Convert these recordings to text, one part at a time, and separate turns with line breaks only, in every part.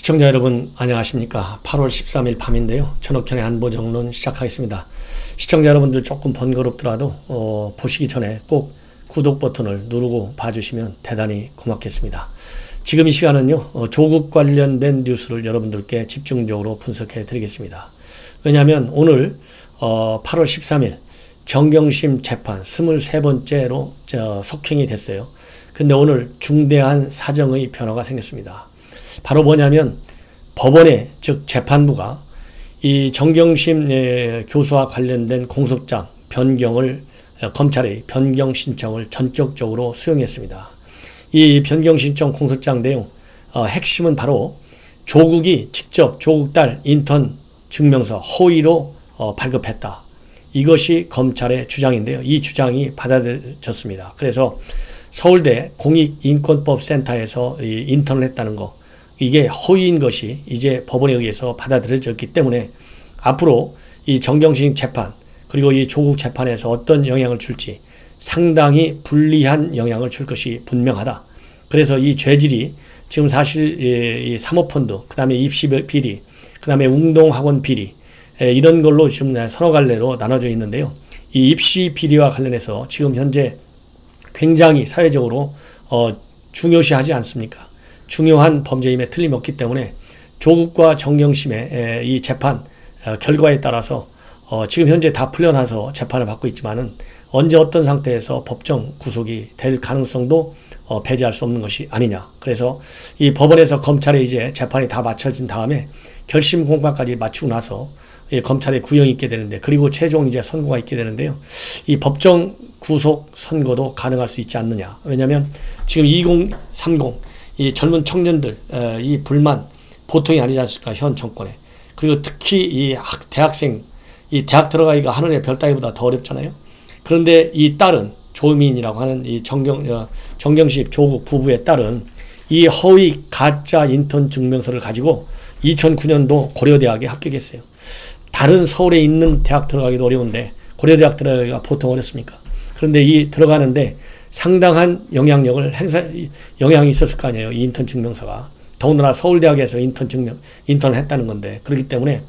시청자 여러분 안녕하십니까. 8월 13일 밤인데요. 천옥현의 안보정론 시작하겠습니다. 시청자 여러분들 조금 번거롭더라도 보시기 전에 꼭 구독 버튼을 누르고 봐주시면 대단히 고맙겠습니다. 지금 이 시간은요, 조국 관련된 뉴스를 여러분들께 집중적으로 분석해 드리겠습니다. 왜냐하면 오늘 8월 13일 정경심 재판 23번째로 속행이 됐어요. 근데 오늘 중대한 사정의 변화가 생겼습니다. 바로 뭐냐면 법원의 즉 재판부가 이 정경심 교수와 관련된 공소장 변경을 검찰의 변경 신청을 전격적으로 수용했습니다. 이 변경 신청 공소장 내용 핵심은 바로 조국이 직접 조국 딸 인턴 증명서 허위로 발급했다. 이것이 검찰의 주장인데요. 이 주장이 받아들여졌습니다. 그래서 서울대 공익인권법센터에서 인턴을 했다는 거, 이게 허위인 것이 이제 법원에 의해서 받아들여졌기 때문에 앞으로 이 정경심 재판 그리고 이 조국 재판에서 어떤 영향을 줄지 상당히 불리한 영향을 줄 것이 분명하다. 그래서 이 죄질이 지금 사실 이 사모펀드, 그 다음에 입시 비리, 그 다음에 웅동학원 비리, 이런 걸로 지금 서너 갈래로 나눠져 있는데요. 이 입시 비리와 관련해서 지금 현재 굉장히 사회적으로 중요시하지 않습니까? 중요한 범죄임에 틀림없기 때문에 조국과 정경심의 이 재판 결과에 따라서 지금 현재 다 풀려나서 재판을 받고 있지만은 언제 어떤 상태에서 법정 구속이 될 가능성도 배제할 수 없는 것이 아니냐. 그래서 이 법원에서 검찰에 이제 재판이 다 마쳐진 다음에 결심 공판까지 마치고 나서 검찰에 구형이 있게 되는데, 그리고 최종 이제 선고가 있게 되는데요. 이 법정 구속 선고도 가능할 수 있지 않느냐. 왜냐하면 지금 2030 이 젊은 청년들 이 불만 보통이 아니지 않습니까? 현 정권에. 그리고 특히 이 대학생, 이 대학 들어가기가 하늘의 별 따기보다 더 어렵잖아요. 그런데 이 딸은 조민이라고 하는 이 정경심 조국 부부의 딸은 이 허위 가짜 인턴 증명서를 가지고 2009년도 고려대학에 합격했어요. 다른 서울에 있는 대학 들어가기도 어려운데 고려대학 들어가기가 보통 어렵습니까? 그런데 이 들어가는데 상당한 영향이 있었을 거 아니에요. 이 인턴 증명서가. 더군다나 서울대학에서 인턴을 했다는 건데, 그렇기 때문에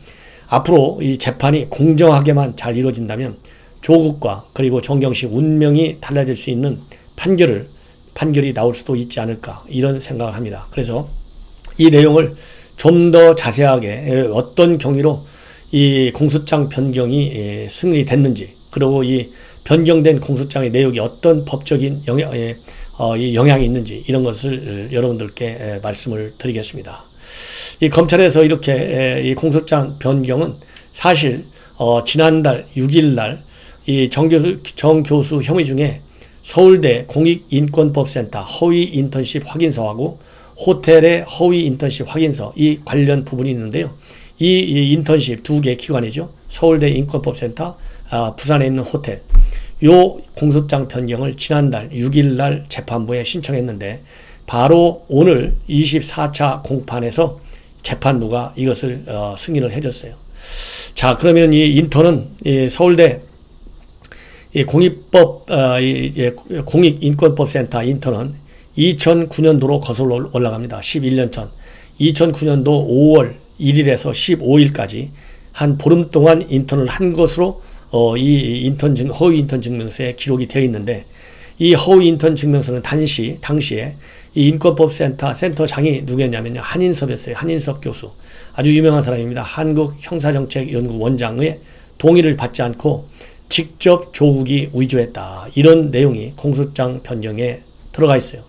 앞으로 이 재판이 공정하게만 잘 이루어진다면 조국과 그리고 정경심 운명이 달라질 수 있는 판결이 나올 수도 있지 않을까, 이런 생각을 합니다. 그래서 이 내용을 좀 더 자세하게 어떤 경위로 이 공소장 변경이 승인이 됐는지, 그리고 이 변경된 공소장의 내용이 어떤 법적인 영향이 있는지, 이런 것을 여러분들께 말씀을 드리겠습니다. 이 검찰에서 이렇게 이 공소장 변경은 사실 지난달 6일 이 정 교수 혐의 중에 서울대 공익인권법센터 허위 인턴십 확인서하고 호텔의 허위 인턴십 확인서, 이 관련 부분이 있는데요. 이 인턴십 두 개 기관이죠. 서울대 인권법센터, 부산에 있는 호텔. 요 공소장 변경을 지난달 6일 재판부에 신청했는데 바로 오늘 24차 공판에서 재판부가 이것을 승인을 해줬어요. 자, 그러면 이 인턴은 이 서울대 공익인권법센터 인턴은 2009년도로 거슬러 올라갑니다. 11년 전. 2009년도 5월 1일에서 15일까지 한 보름 동안 인턴을 한 것으로 이 허위 인턴 증명서에 기록이 되어 있는데, 이 허위 인턴 증명서는 당시에 이 인권법센터 센터장이 누구였냐면요, 한인섭이었어요. 한인섭 교수. 아주 유명한 사람입니다. 한국형사정책연구 원장의 동의를 받지 않고 직접 조국이 위조했다. 이런 내용이 공소장 변경에 들어가 있어요.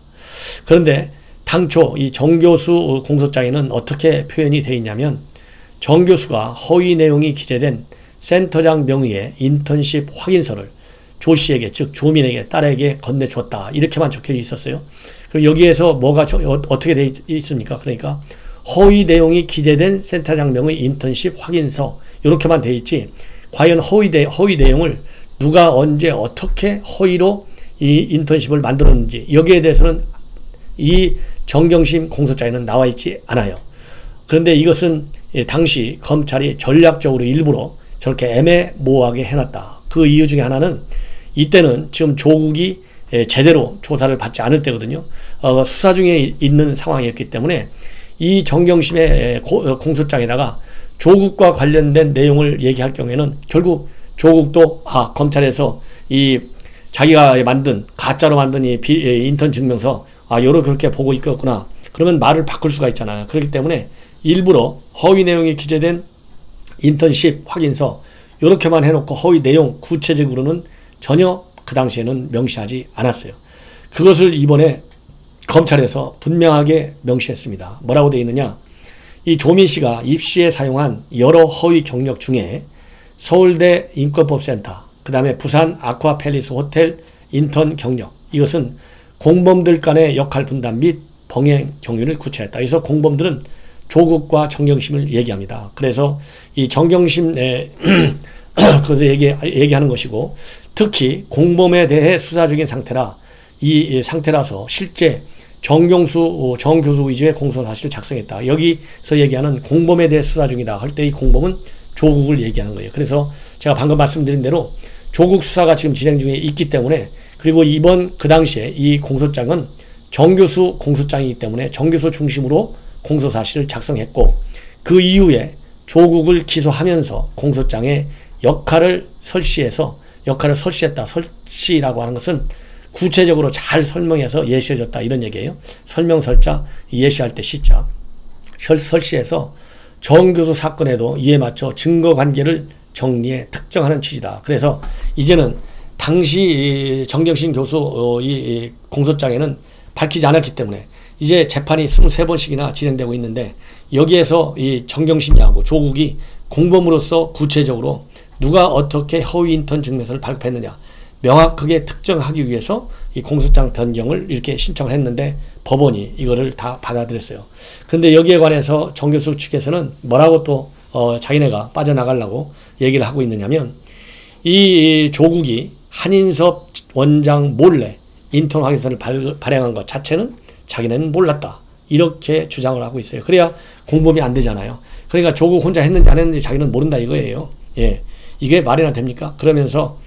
그런데 당초 이 정 교수 공소장에는 어떻게 표현이 되어 있냐면, 정 교수가 허위 내용이 기재된 센터장 명의의 인턴십 확인서를 조 씨에게, 즉 조민에게, 딸에게 건네줬다. 이렇게만 적혀 있었어요. 그럼 여기에서 뭐가 어떻게 되어 있습니까? 그러니까 허위 내용이 기재된 센터장 명의 인턴십 확인서, 이렇게만 되어 있지, 과연 허위 내용을 누가 언제 어떻게 허위로 이 인턴십을 만들었는지, 여기에 대해서는 이 정경심 공소장에는 나와 있지 않아요. 그런데 이것은 당시 검찰이 전략적으로 일부러 저렇게 애매모호하게 해놨다. 그 이유 중에 하나는 이때는 지금 조국이 제대로 조사를 받지 않을 때거든요. 수사 중에 있는 상황이었기 때문에 이 정경심의 공소장에다가 조국과 관련된 내용을 얘기할 경우에는 결국 조국도 검찰에서 이 자기가 만든 가짜로 만든 이 인턴 증명서 그렇게 보고 있겠구나. 그러면 말을 바꿀 수가 있잖아요. 그렇기 때문에 일부러 허위 내용이 기재된 인턴십 확인서 이렇게만 해놓고 허위 내용 구체적으로는 전혀 그 당시에는 명시하지 않았어요. 그것을 이번에 검찰에서 분명하게 명시했습니다. 뭐라고 되어 있느냐. 이 조민 씨가 입시에 사용한 여러 허위 경력 중에 서울대 인권법센터, 그 다음에 부산 아쿠아팰리스 호텔 인턴 경력, 이것은 공범들 간의 역할 분담 및 병행 경위를 구체했다. 그래서 공범들은 조국과 정경심을 얘기합니다. 그래서 이 정경심에 그래서 얘기하는 것이고, 특히 공범에 대해 수사 중인 상태라서 실제 정교수 위주의 공소사실을 작성했다. 여기서 얘기하는 공범에 대해 수사 중이다 할 때 이 공범은 조국을 얘기하는 거예요. 그래서 제가 방금 말씀드린 대로 조국 수사가 지금 진행 중에 있기 때문에, 그리고 그 당시에 이 공소장은 정교수 공소장이기 때문에 정교수 중심으로 공소사실을 작성했고, 그 이후에 조국을 기소하면서 공소장에 역할을 설시했다. 설시라고 하는 것은 구체적으로 잘 설명해서 예시해줬다 이런 얘기예요. 설명설자, 예시할 때 시자. 설시해서 정교수 사건에도 이에 맞춰 증거관계를 정리해 특정하는 취지다. 그래서 이제는 당시 정경심 교수 이 공소장에는 밝히지 않았기 때문에 이제 재판이 23번씩이나 진행되고 있는데, 여기에서 이 정경심이하고 조국이 공범으로서 구체적으로 누가 어떻게 허위 인턴 증명서를 발급했느냐 명확하게 특정하기 위해서 이 공소장 변경을 이렇게 신청을 했는데 법원이 이거를 다 받아들였어요. 근데 여기에 관해서 정 교수 측에서는 뭐라고 또 자기네가 빠져나가려고 얘기를 하고 있느냐면, 이 조국이 한인섭 원장 몰래 인턴 확인서를 발행한 것 자체는 자기네는 몰랐다 이렇게 주장을 하고 있어요. 그래야 공범이 안 되잖아요. 그러니까 조국 혼자 했는지 안 했는지 자기는 모른다 이거예요. 예, 이게 말이나 됩니까? 그러면서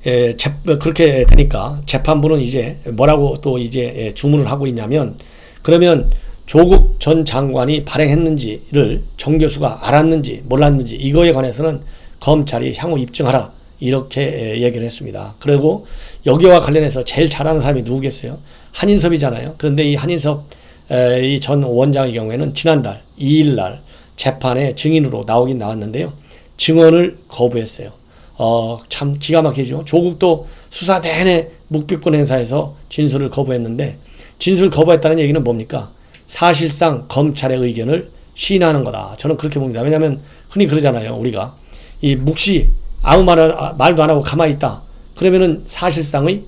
그렇게 되니까 재판부는 이제 뭐라고 또 이제 주문을 하고 있냐면, 그러면 조국 전 장관이 발행했는지를 정 교수가 알았는지 몰랐는지 이거에 관해서는 검찰이 향후 입증하라 이렇게 얘기를 했습니다. 그리고 여기와 관련해서 제일 잘하는 사람이 누구겠어요? 한인섭이잖아요. 그런데 이 한인섭 이 전 원장의 경우에는 지난달 2일날 재판에 증인으로 나오긴 나왔는데요. 증언을 거부했어요. 참 기가 막히죠. 조국도 수사 내내 묵비권 행사에서 진술을 거부했는데, 진술 거부했다는 얘기는 뭡니까? 사실상 검찰의 의견을 시인하는 거다. 저는 그렇게 봅니다. 왜냐하면 흔히 그러잖아요. 우리가 이 묵시 아무 말도 안 하고 가만히 있다. 그러면은 사실상의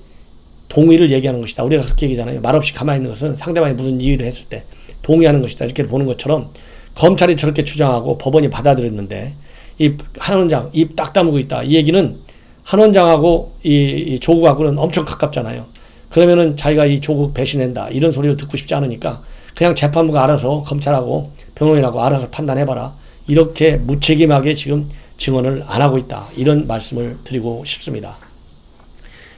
동의를 얘기하는 것이다. 우리가 그렇게 얘기하잖아요. 말없이 가만히 있는 것은 상대방이 무슨 이의를 했을 때 동의하는 것이다. 이렇게 보는 것처럼 검찰이 저렇게 주장하고 법원이 받아들였는데, 이 한 원장 입 딱 다물고 있다. 이 얘기는 한 원장하고 이 조국하고는 엄청 가깝잖아요. 그러면은 자기가 이 조국 배신한다 이런 소리를 듣고 싶지 않으니까 그냥 재판부가 알아서 검찰하고 변호인하고 알아서 판단해봐라 이렇게 무책임하게 지금 증언을 안 하고 있다 이런 말씀을 드리고 싶습니다.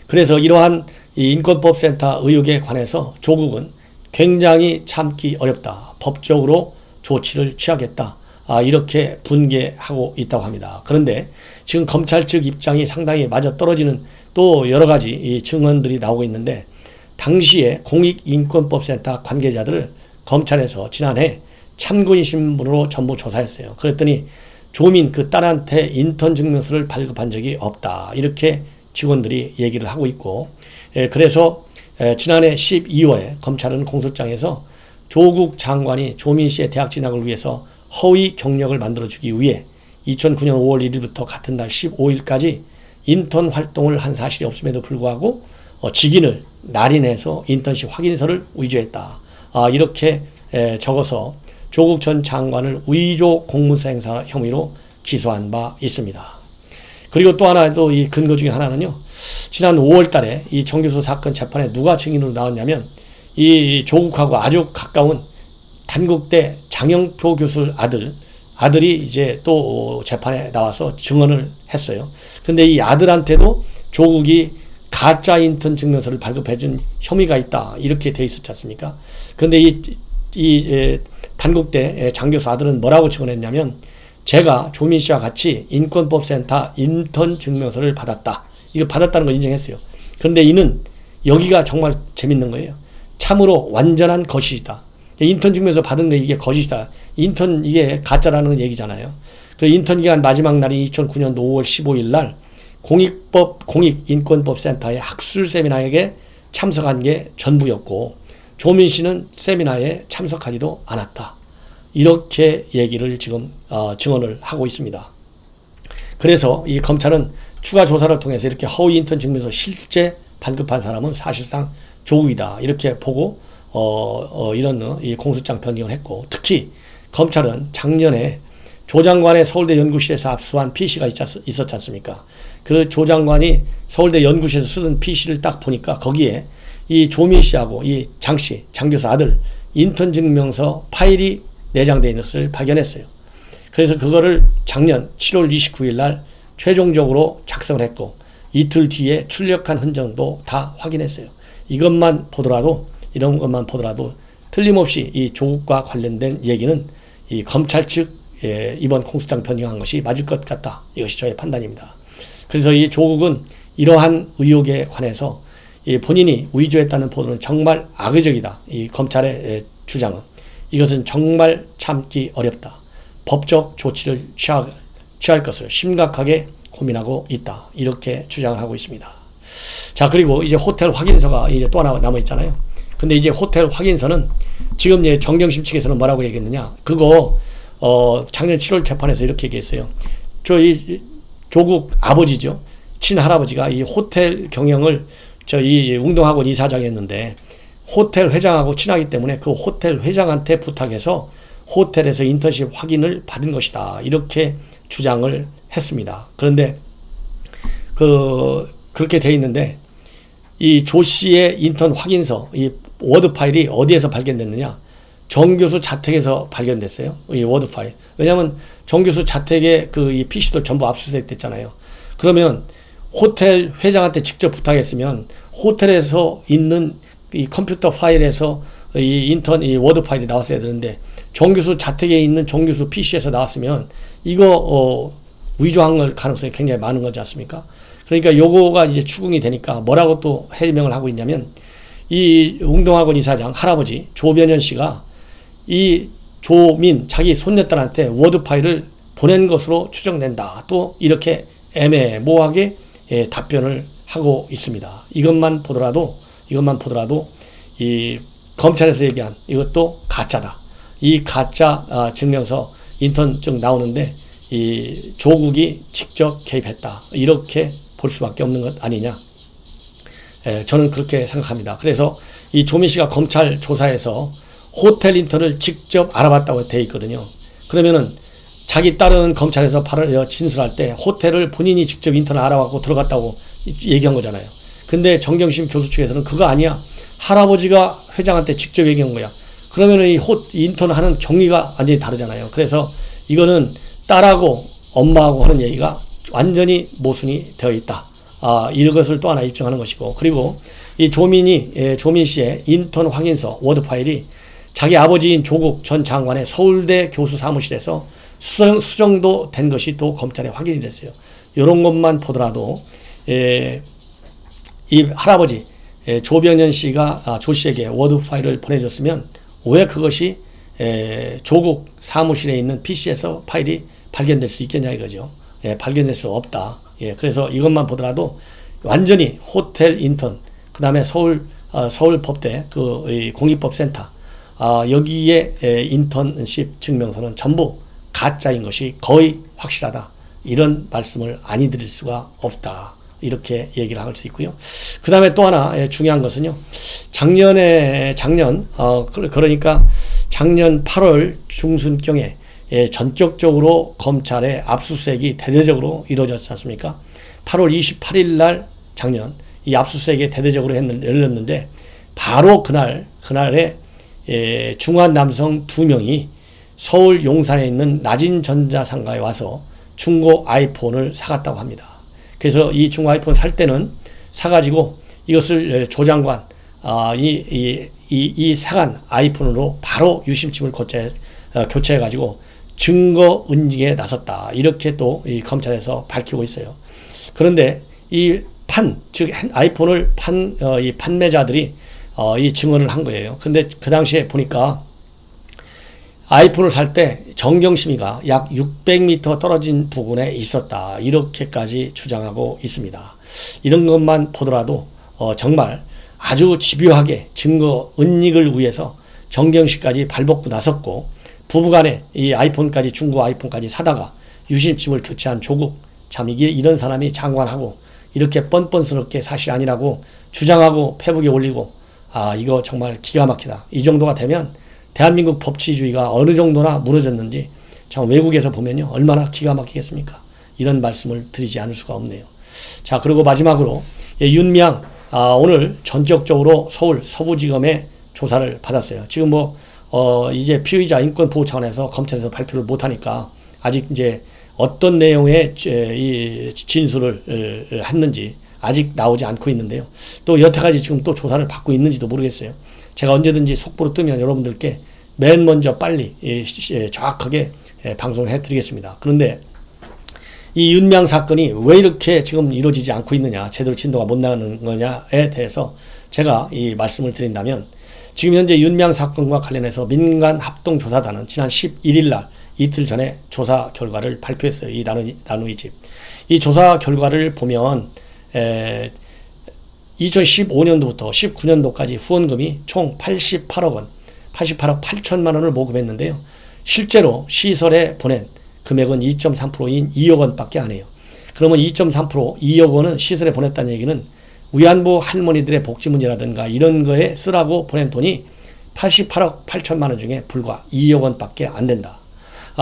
그래서 이러한 이 인권법센터 의혹에 관해서 조국은 굉장히 참기 어렵다. 법적으로 조치를 취하겠다. 이렇게 분개하고 있다고 합니다. 그런데 지금 검찰 측 입장이 상당히 맞아떨어지는 또 여러 가지 이 증언들이 나오고 있는데, 당시에 공익인권법센터 관계자들을 검찰에서 지난해 참고인 신분으로 전부 조사했어요. 그랬더니 조민 그 딸한테 인턴 증명서를 발급한 적이 없다 이렇게 직원들이 얘기를 하고 있고, 그래서 지난해 12월에 검찰은 공소장에서 조국 장관이 조민 씨의 대학 진학을 위해서 허위 경력을 만들어주기 위해 2009년 5월 1일부터 같은 달 15일까지 인턴 활동을 한 사실이 없음에도 불구하고 직인을 날인해서 인턴십 확인서를 위조했다. 이렇게 적어서 조국 전 장관을 위조 공문서 행사 혐의로 기소한 바 있습니다. 그리고 또 하나 또 이 근거 중에 하나는요. 지난 5월 달에 이 정 교수 사건 재판에 누가 증인으로 나왔냐면, 이 조국하고 아주 가까운 단국대 장영표 교수 아들이 이제 또 재판에 나와서 증언을 했어요. 근데 이 아들한테도 조국이 가짜 인턴 증명서를 발급해준 혐의가 있다 이렇게 돼 있었지 않습니까? 근데 이 단국대 장교수 아들은 뭐라고 증언했냐면, 제가 조민 씨와 같이 인권법센터 인턴 증명서를 받았다. 이거 받았다는 걸 인정했어요. 그런데 이는 여기가 정말 재밌는 거예요. 참으로 완전한 거짓이다. 인턴 증명서 받은 게 이게 거짓이다. 인턴 이게 가짜라는 얘기잖아요. 그 인턴 기간 마지막 날이 2009년도 5월 15일 날 공익인권법센터의 학술 세미나에 참석한 게 전부였고, 조민 씨는 세미나에 참석하지도 않았다. 이렇게 얘기를 지금 증언을 하고 있습니다. 그래서 이 검찰은 추가 조사를 통해서 이렇게 허위 인턴 증명서 실제 반급한 사람은 사실상 조국이다. 이렇게 보고 이런 이 공소장 변경을 했고, 특히 검찰은 작년에 조 장관의 서울대 연구실에서 압수한 PC가 있었지 않습니까? 그 조 장관이 서울대 연구실에서 쓰던 PC를 딱 보니까 거기에 이 조민 씨하고 이 장 씨, 장 교수 아들 인턴 증명서 파일이 내장되어 있는 것을 발견했어요. 그래서 그거를 작년 7월 29일 날 최종적으로 작성을 했고, 이틀 뒤에 출력한 흔적도 다 확인했어요. 이런 것만 보더라도 틀림없이 이 조국과 관련된 얘기는 이 검찰 측 이번 공소장 변경한 것이 맞을 것 같다. 이것이 저의 판단입니다. 그래서 이 조국은 이러한 의혹에 관해서 본인이 위조했다는 보도는 정말 악의적이다. 이 검찰의 주장은 이것은 정말 참기 어렵다. 법적 조치를 취할 것을 심각하게 고민하고 있다. 이렇게 주장을 하고 있습니다. 자, 그리고 이제 호텔 확인서가 이제 또 하나 남아 있잖아요. 근데 이제 호텔 확인서는 지금 이제 정경심 측에서는 뭐라고 얘기했느냐? 그거 작년 7월 재판에서 이렇게 얘기했어요. 이 조국 아버지죠. 친할아버지가 이 호텔 경영을 이 웅동학원 이사장이었는데 호텔 회장하고 친하기 때문에 그 호텔 회장한테 부탁해서 호텔에서 인턴십 확인을 받은 것이다. 이렇게 주장을 했습니다. 그런데 그렇게 돼 있는데 이 조 씨의 인턴 확인서, 이 워드 파일이 어디에서 발견됐느냐? 정 교수 자택에서 발견됐어요. 이 워드 파일. 왜냐하면 정 교수 자택에 이 PC들 전부 압수수색 됐잖아요. 그러면 호텔 회장한테 직접 부탁했으면 호텔에서 있는 이 컴퓨터 파일에서 이 인턴 이 워드 파일이 나왔어야 되는데, 정 교수 자택에 있는 정 교수 PC에서 나왔으면 이거 위조한 가능성이 굉장히 많은 거지 않습니까? 그러니까 요거가 이제 추궁이 되니까 뭐라고 또 해명을 하고 있냐면, 이 웅동학원 이사장 할아버지 조변현 씨가 이 조민 자기 손녀딸한테 워드 파일을 보낸 것으로 추정된다. 또 이렇게 애매모호하게 답변을 하고 있습니다. 이것만 보더라도 이 검찰에서 얘기한 이것도 가짜다. 이 가짜 증명서 인턴증 나오는데 이 조국이 직접 개입했다. 이렇게 볼 수밖에 없는 것 아니냐. 저는 그렇게 생각합니다. 그래서 이 조민 씨가 검찰 조사에서 호텔 인턴을 직접 알아봤다고 되어 있거든요. 그러면은 자기 딸은 검찰에서 진술할 때 호텔을 본인이 직접 인턴을 알아봤고 들어갔다고 얘기한 거잖아요. 근데 정경심 교수 측에서는 그거 아니야. 할아버지가 회장한테 직접 얘기한 거야. 그러면은 이 인턴 하는 경위가 완전히 다르잖아요. 그래서 이거는 딸하고 엄마하고 하는 얘기가 완전히 모순이 되어 있다. 이것을 또 하나 입증하는 것이고, 그리고 이 조민 씨의 인턴 확인서 워드 파일이 자기 아버지인 조국 전 장관의 서울대 교수 사무실에서 수정도 된 것이 또 검찰에 확인이 됐어요. 이런 것만 보더라도 이 할아버지 조병현 씨가 조 씨에게 워드 파일을 보내줬으면 왜 그것이 조국 사무실에 있는 PC에서 파일이 발견될 수 있겠냐 이거죠. 발견될 수 없다. 그래서 이것만 보더라도 완전히 호텔 인턴, 그 다음에 서울법대 공익법센터 여기에 인턴십 증명서는 전부 가짜인 것이 거의 확실하다. 이런 말씀을 아니 드릴 수가 없다. 이렇게 얘기를 할 수 있고요. 그 다음에 또 하나 중요한 것은요. 그러니까 작년 8월 중순경에 전격적으로 검찰의 압수수색이 대대적으로 이루어졌지 않습니까? 8월 28일 날 작년 이 압수수색이 대대적으로 열렸는데 바로 그날에 중한 남성 2명이 서울 용산에 있는 나진전자상가에 와서 중고 아이폰을 사갔다고 합니다. 그래서 이 중고 아이폰 살 때는 사가지고 이것을 조 장관, 이 새간 아이폰으로 바로 유심칩을 교체해가지고 증거 은닉에 나섰다. 이렇게 또 이 검찰에서 밝히고 있어요. 그런데 즉 아이폰을 이 판매자들이 이 증언을 한 거예요. 근데 그 당시에 보니까 아이폰을 살 때 정경심이가 약 600m 떨어진 부근에 있었다. 이렇게까지 주장하고 있습니다. 이런 것만 보더라도 정말 아주 집요하게 증거 은닉을 위해서 정경심까지 발벗고 나섰고, 부부간에 이 아이폰까지, 중고 아이폰까지 사다가 유심칩을 교체한 조국, 참 이게 이런 사람이 장관하고 이렇게 뻔뻔스럽게 사실 아니라고 주장하고 페북에 올리고, 이거 정말 기가 막히다. 이 정도가 되면 대한민국 법치주의가 어느 정도나 무너졌는지 참 외국에서 보면요 얼마나 기가 막히겠습니까? 이런 말씀을 드리지 않을 수가 없네요. 자, 그리고 마지막으로 윤미향 오늘 전격적으로 서울 서부지검에 조사를 받았어요. 지금 이제 피의자 인권보호 차원에서 검찰에서 발표를 못하니까 아직 이제 어떤 내용의 이 진술을 했는지 아직 나오지 않고 있는데요. 또 여태까지 지금 또 조사를 받고 있는지도 모르겠어요. 제가 언제든지 속보로 뜨면 여러분들께 맨 먼저 빨리 정확하게 방송을 해드리겠습니다. 그런데 이 윤미향 사건이 왜 이렇게 지금 이루어지지 않고 있느냐, 제대로 진도가 못 나가는 거냐에 대해서 제가 이 말씀을 드린다면, 지금 현재 윤미향 사건과 관련해서 민간합동조사단은 지난 11일 날 이틀 전에 조사 결과를 발표했어요. 이 나누이 집. 이 조사 결과를 보면 2015년도부터 19년도까지 후원금이 총 88억 원, 88억 8천만 원을 모금했는데요. 실제로 시설에 보낸 금액은 2.3%인 2억 원밖에 안 해요. 그러면 2.3%, 2억 원은 시설에 보냈다는 얘기는 위안부 할머니들의 복지 문제라든가 이런 거에 쓰라고 보낸 돈이 88억 8천만 원 중에 불과 2억 원밖에 안 된다.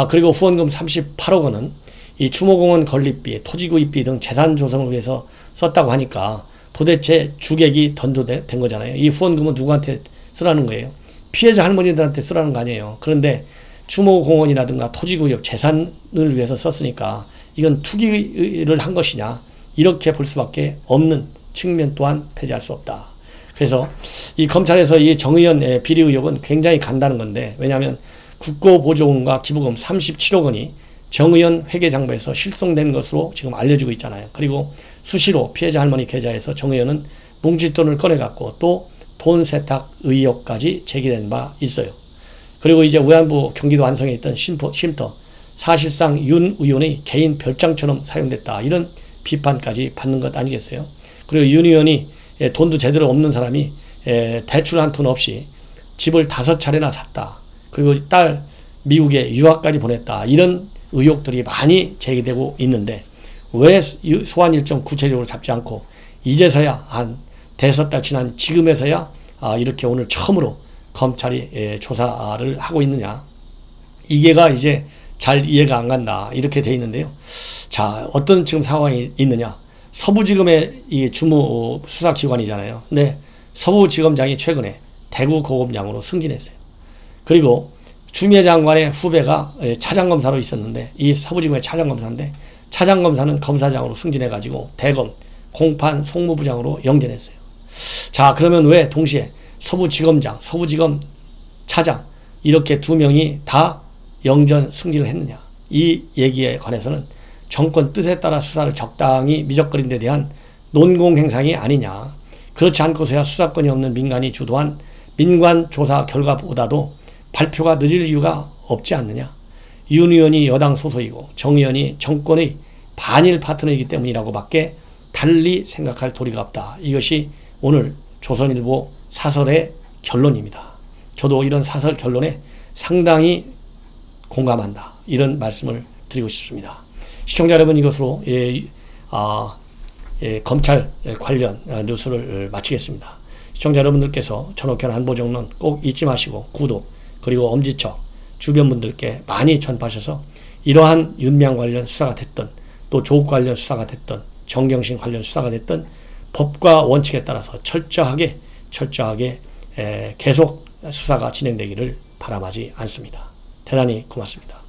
그리고 후원금 38억 원은 이 추모공원 건립비, 토지구입비 등 재산 조성을 위해서 썼다고 하니까 도대체 주객이 던도된 거잖아요. 이 후원금은 누구한테 쓰라는 거예요? 피해자 할머니들한테 쓰라는 거 아니에요. 그런데 추모공원이라든가 토지구입 재산을 위해서 썼으니까 이건 투기를 한 것이냐, 이렇게 볼 수밖에 없는 측면 또한 배제할 수 없다. 그래서 이 검찰에서 이 정의연 비리 의혹은 굉장히 간다는 건데, 왜냐하면 국고보조금과 기부금 37억 원이 정의연 회계장부에서 실송된 것으로 지금 알려지고 있잖아요. 그리고 수시로 피해자 할머니 계좌에서 정의연은 뭉칫돈을 꺼내갖고 또 돈 세탁 의혹까지 제기된 바 있어요. 그리고 이제 위안부 경기도 안성에 있던 쉼터, 사실상 윤 의원의 개인 별장처럼 사용됐다, 이런 비판까지 받는 것 아니겠어요? 그리고 윤 의원이 돈도 제대로 없는 사람이 대출 한 푼 없이 집을 5차례나 샀다. 그리고 딸 미국에 유학까지 보냈다. 이런 의혹들이 많이 제기되고 있는데 왜 소환 일정 구체적으로 잡지 않고 이제서야 한 5달 지난 지금에서야 이렇게 오늘 처음으로 검찰이 조사를 하고 있느냐. 이게가 이제 잘 이해가 안 간다. 이렇게 돼 있는데요. 자, 어떤 지금 상황이 있느냐. 서부지검의 이 주무 수사기관이잖아요. 근데 서부지검장이 최근에 대구고검장으로 승진했어요. 그리고 추미애 장관의 후배가 차장검사로 있었는데, 이 서부지검의 차장검사인데, 차장검사는 검사장으로 승진해가지고 대검 공판 송무부장으로 영전했어요. 자, 그러면 왜 동시에 서부지검장, 서부지검 차장 이렇게 2명이 다 영전 승진을 했느냐. 이 얘기에 관해서는 정권 뜻에 따라 수사를 적당히 미적거린 데 대한 논공행상이 아니냐. 그렇지 않고서야 수사권이 없는 민간이 주도한 민관 조사 결과보다도 발표가 늦을 이유가 없지 않느냐. 윤 의원이 여당 소속이고 정 의원이 정권의 반일 파트너이기 때문이라고 밖에 달리 생각할 도리가 없다. 이것이 오늘 조선일보 사설의 결론입니다. 저도 이런 사설 결론에 상당히 공감한다. 이런 말씀을 드리고 싶습니다. 시청자 여러분, 이것으로 검찰 관련 뉴스를 마치겠습니다. 시청자 여러분들께서 전옥현 안보정론 꼭 잊지 마시고 구독, 그리고 엄지척 주변 분들께 많이 전파하셔서 이러한 윤미향 관련 수사가 됐던, 또 조국 관련 수사가 됐던, 정경심 관련 수사가 됐던 법과 원칙에 따라서 철저하게 계속 수사가 진행되기를 바람하지 않습니다. 대단히 고맙습니다.